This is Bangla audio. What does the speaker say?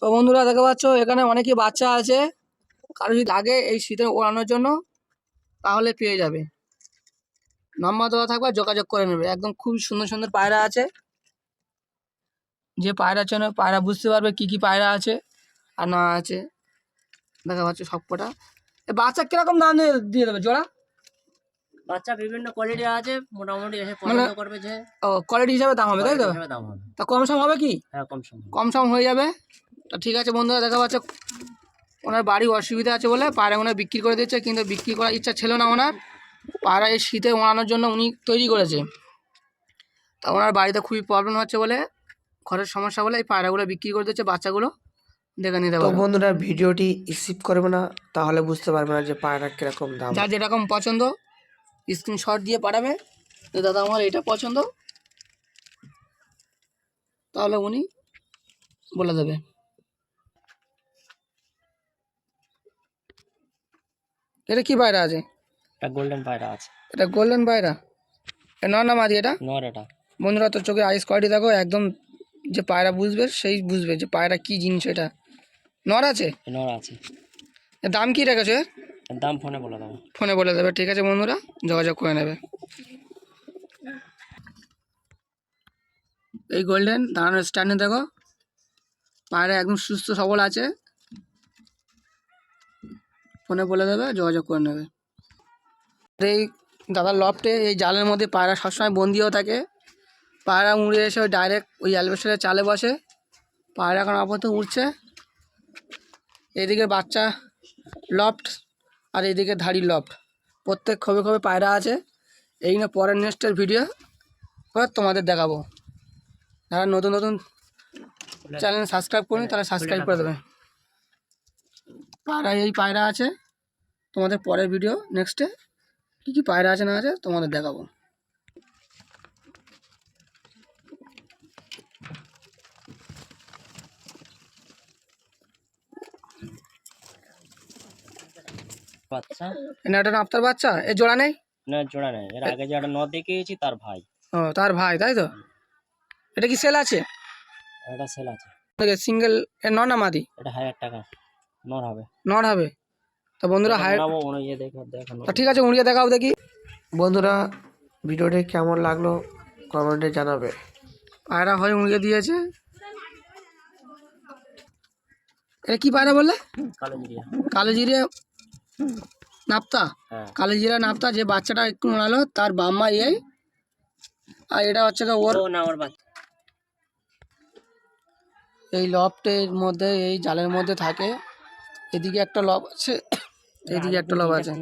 তো বন্ধুরা দেখতে পাচ্ছ এখানে অনেকই বাচ্চা আছে, কারো যদি লাগে এই শীতে ওড়ানোর জন্য তাহলে পেয়ে যাবে। নাম্বার দেওয়া থাকবে, যোগাযোগ করে নেবে। একদম খুব সুন্দর সুন্দর পায়রা আছে, যে পায়রা চেনে পায়রা বুঝতে পারবে কি কি পায়রা আছে আর না আছে। দেখা পাচ্ছ সব কটা। বাচ্চা কিরকম দাম দিয়ে দেবে জোড়া? বাচ্চা বিভিন্ন কোয়ালিটি আছে, মোটামুটি এসে পছন্দ করবে যে কোয়ালিটি হিসাবে দাম হবে, তাই তো? দাম হবে। তা কম সম হবে কি? হ্যাঁ, কম সম হয়ে যাবে। তো ঠিক আছে বন্ধুরা, দেখা পাচ্ছে ওনার বাড়ি অসুবিধা আছে বলে পায়রাগুলো বিক্রি করে দিচ্ছে, কিন্তু বিক্রি করার ইচ্ছা ছিল না ওনার। পায়রা এই শীতে ওড়ানোর জন্য উনি তৈরি করেছে, তা ওনার বাড়িতে খুবই প্রবলেম হচ্ছে বলে, ঘরের সমস্যা বলে এই পায়রাগুলো বিক্রি করে দিচ্ছে। বাচ্চাগুলো দেখে নিতে তো পারবে। বন্ধুরা ভিডিওটি স্কিপ করবে না, তাহলে বুঝতে পারবে না যে পায়রা কিরকম দাম। যার যেরকম পছন্দ স্ক্রিনশট দিয়ে পাঠাবে যে দাদা আমার এটা পছন্দ, তাহলে উনি বলে দেবে। এটা কি পায়রা আছে? এটা গোল্ডেন পায়রা আছে। এটা গোল্ডেন পায়রা, নর না মাদি? এটা নর। এটা বন্ধুরা তো চোখে আইস কোয়ালিটি দেখো, একদম যে পায়রা বুঝবে সেই বুঝবে যে পায়রা কি জিনিস। এটা নর আছে? নর আছে। এর দাম কি রেখেছো? এর দাম ফোনে বলে দেবো। ফোনে বলে দেবে, ঠিক আছে বন্ধুরা, যোগাযোগ করে নেবে। এই গোল্ডেন দাঁড়ানোর স্ট্যান্ডে দেখো, পায়রা একদম সুস্থ সবল আছে, ফোনে বলে দেবে, যোগাযোগ করে নেবে। এই দাদার লফটে এই জালের মধ্যে পায়রা সবসময় বন্দিও থাকে। পায়রা উড়ে এসে ওই ডাইরেক্ট ওই অ্যালবেস্টারের চালে বসে। পায়রা এখন আপাতত উঠছে। এদিকে বাচ্চা লফট আর এইদিকে ধাড়ি লফট, প্রত্যেক খবে খবে পায়রা আছে। এই না পরের নেক্সটের ভিডিও তোমাদের দেখাবো। যারা নতুন নতুন চ্যানেল সাবস্ক্রাইব করুন তারা সাবস্ক্রাইব করে দেবে। পায়রা এই পায়রা আছে, তোমাদের পরের ভিডিও নেক্সটে কী কী পায়রা আছে না আছে তোমাদের দেখাবো। বাচ্চা এটা একটা আপনার বাচ্চা, এর জোড়া নেই? না, জোড়া নেই। এর আগে যেটা নর দেখিয়েছি তার ভাই। ও, তার ভাই, তাই তো? এটা কি সেল আছে? এটা সেল আছে। সিঙ্গেল এর নর না মাদি? এটা 1000 টাকা নর হবে। নর হবে। তো বন্ধুরা ঠিক আছে, উড়িয়ে দেখাও দেখি। বন্ধুরা ভিডিওটি কেমন লাগলো কমেন্টে জানাবে। পায়রা হয়ে উড়িয়ে দিয়েছে। এটা কি পায়রা বললে? কালো জিরিয়া নাপ্তা। কালো জিরা নাপ্তা। যে বাচ্চাটা একটু উড়ালো তার বাম্মা এই, আর এটা হচ্ছে ওর বাচ্চা। এই লফটের মধ্যে এই জালের মধ্যে থাকে। এদিকে একটা লব আছে, এদিকে একটা লব আছে।